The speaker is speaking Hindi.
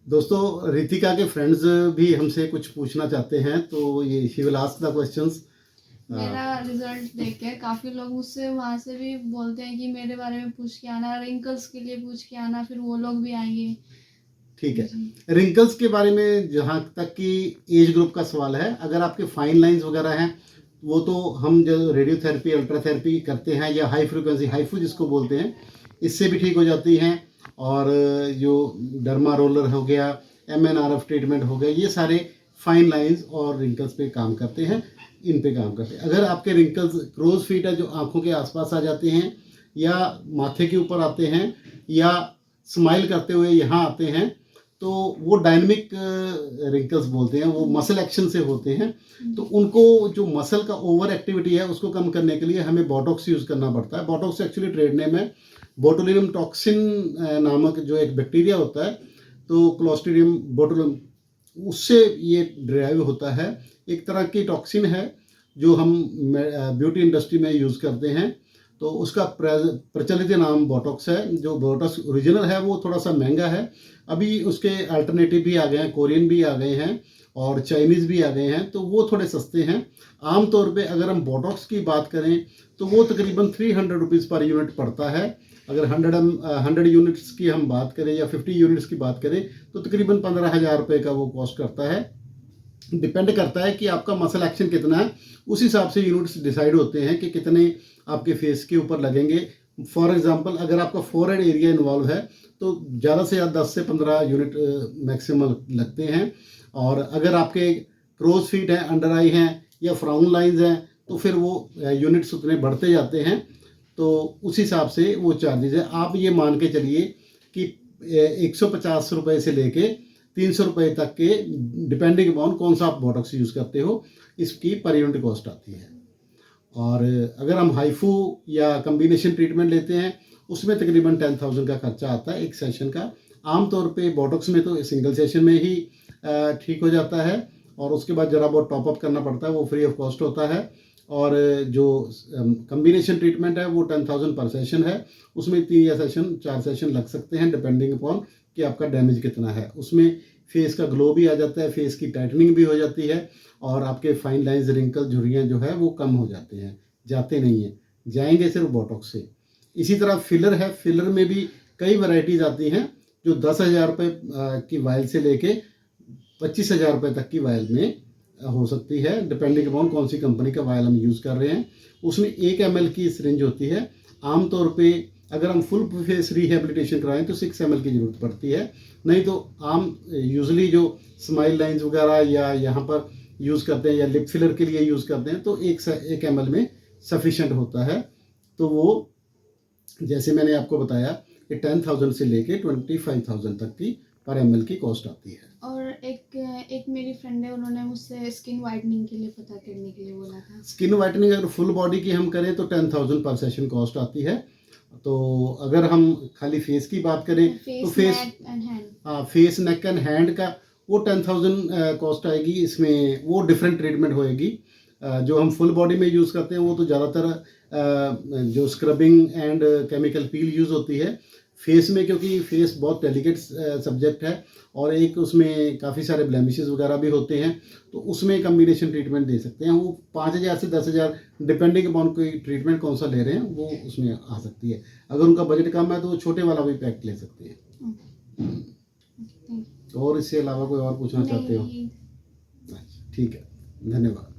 दोस्तों, रितिका के फ्रेंड्स भी हमसे कुछ पूछना चाहते हैं, तो ये she will ask the questions. मेरा रिजल्ट देख के काफी लोग मुझसे वहां से भी बोलते हैं कि मेरे बारे में पूछ के आना, रिंकल्स के लिए पूछ के आना, फिर वो लोग भी आएंगे। ठीक है, रिंकल्स के बारे में जहाँ तक कि एज ग्रुप का सवाल है, अगर आपके फाइन लाइंस वगैरह हैं वो तो हम जो रेडियोथेरेपी अल्ट्राथेरेपी करते हैं या हाई फ्रिक्वेंसी हाइफू जिसको बोलते हैं, इससे भी ठीक हो जाती हैं। और जो डर्मा रोलर हो गया, MNRF ट्रीटमेंट हो गया, ये सारे फाइन लाइंस और रिंकल्स पे काम करते हैं, इन पे काम करते हैं। अगर आपके रिंकल्स क्रोज फीट है जो आंखों के आसपास आ जाते हैं या माथे के ऊपर आते हैं या स्माइल करते हुए यहाँ आते हैं, तो वो डायनेमिक रिंकल्स बोलते हैं, वो मसल एक्शन से होते हैं। तो उनको जो मसल का ओवर एक्टिविटी है उसको कम करने के लिए हमें बोटॉक्स यूज़ करना पड़ता है। बोटॉक्स एक्चुअली ट्रेड नेम है बोटुलिनम टॉक्सिन नामक जो एक बैक्टीरिया होता है, तो क्लोस्ट्रीडियम बोटुलिनम, उससे ये ड्राइव होता है। एक तरह की टॉक्सिन है जो हम ब्यूटी इंडस्ट्री में यूज़ करते हैं, तो उसका प्रचलित नाम बोटॉक्स है। जो बोटॉक्स ओरिजिनल है वो थोड़ा सा महंगा है, अभी उसके अल्टरनेटिव भी आ गए हैं, कोरियन भी आ गए हैं और चाइनीज़ भी आ गए हैं, तो वो थोड़े सस्ते हैं। आमतौर पे अगर हम बोटॉक्स की बात करें तो वो तकरीबन 300 रुपीज़ पर यूनिट पड़ता है। अगर 100 यूनिट्स की हम बात करें या 50 यूनिट्स की बात करें तो तकरीबन 15,000 रुपये का वो कॉस्ट करता है। डिपेंड करता है कि आपका मसल एक्शन कितना है, उस हिसाब से यूनिट्स डिसाइड होते हैं कि कितने आपके फेस के ऊपर लगेंगे। फॉर एग्जांपल, अगर आपका फोरहेड एरिया इन्वॉल्व है तो ज़्यादा से ज़्यादा 10 से 15 यूनिट मैक्सिमम लगते हैं। और अगर आपके क्रोज फीट हैं, अंडर आई हैं या फ्राउन लाइंस हैं तो फिर वो यूनिट्स उतने बढ़ते जाते हैं, तो उस हिसाब से वो चार्जेज है। आप ये मान के चलिए कि 150 रुपये से लेके 300 रुपये तक के, डिपेंडिंग अपॉन कौन सा आप बोटॉक्स यूज़ करते हो, इसकी पर यूनिट कॉस्ट आती है। और अगर हम हाइफू या कम्बिनेशन ट्रीटमेंट लेते हैं उसमें तकरीबन 10,000 का खर्चा आता है एक सेशन का। आमतौर पे बोटॉक्स में तो सिंगल सेशन में ही ठीक हो जाता है, और उसके बाद ज़रा बहुत टॉपअप करना पड़ता है, वो फ्री ऑफ कॉस्ट होता है। और जो कम्बिनेशन ट्रीटमेंट है वो 10,000 पर सेशन है, उसमें 3 या 4 सेशन लग सकते हैं, डिपेंडिंग अपॉन कि आपका डैमेज कितना है। उसमें फेस का ग्लो भी आ जाता है, फेस की टाइटनिंग भी हो जाती है, और आपके फाइन लाइंस, रिंकल, झुर्रियाँ जो है वो कम हो जाते हैं, जाते नहीं हैं, जाएंगे सिर्फ बोटॉक्स से। इसी तरह फिलर है, फिलर में भी कई वैरायटीज़ आती हैं जो 10,000 रुपये की वायल से लेके 25,000 रुपये तक की वायल में हो सकती है, डिपेंडिंग अपॉन कौन सी कंपनी का वायल हम यूज़ कर रहे हैं। उसमें 1 ml की सिरिंज होती है। आमतौर पे अगर हम फुल फेस रिहेबिलिटेशन कराएं तो 6 ml की ज़रूरत पड़ती है, नहीं तो आम यूजली जो स्माइल लाइंस वगैरह या यहाँ पर यूज़ करते हैं या लिप फिलर के लिए यूज़ करते हैं तो 1 ml में सफिशेंट होता है। तो वो जैसे मैंने आपको बताया कि 10,000 से लेके 25,000 तक की पर ml की कॉस्ट आती है। और एक मेरी फ्रेंड है, उन्होंने मुझसे स्किन वाइटनिंग के लिए पता करने के लिए बोला था। स्किन वाइटनिंग अगर फुल बॉडी की हम करें तो 10,000 पर सेशन कॉस्ट आती है। तो अगर हम खाली फेस की बात करें तो फेस, नेक एंड हैंड का वो 10,000 कॉस्ट आएगी। इसमें वो डिफरेंट ट्रीटमेंट होएगी। जो हम फुल बॉडी में यूज़ करते हैं वो तो ज़्यादातर जो scrubbing and chemical peel use होती है। फेस में क्योंकि फेस बहुत डेलिकेट सब्जेक्ट है और एक उसमें काफ़ी सारे ब्लेमिशेस वगैरह भी होते हैं, तो उसमें कम्बिनेशन ट्रीटमेंट दे सकते हैं। वो 5,000 से 10,000 डिपेंडिंग अपॉन कोई ट्रीटमेंट कौन सा ले रहे हैं वो उसमें आ सकती है। अगर उनका बजट कम है तो वो छोटे वाला भी पैक ले सकते हैं। और इससे अलावा कोई और पूछना चाहते हो? अच्छा, ठीक है, धन्यवाद।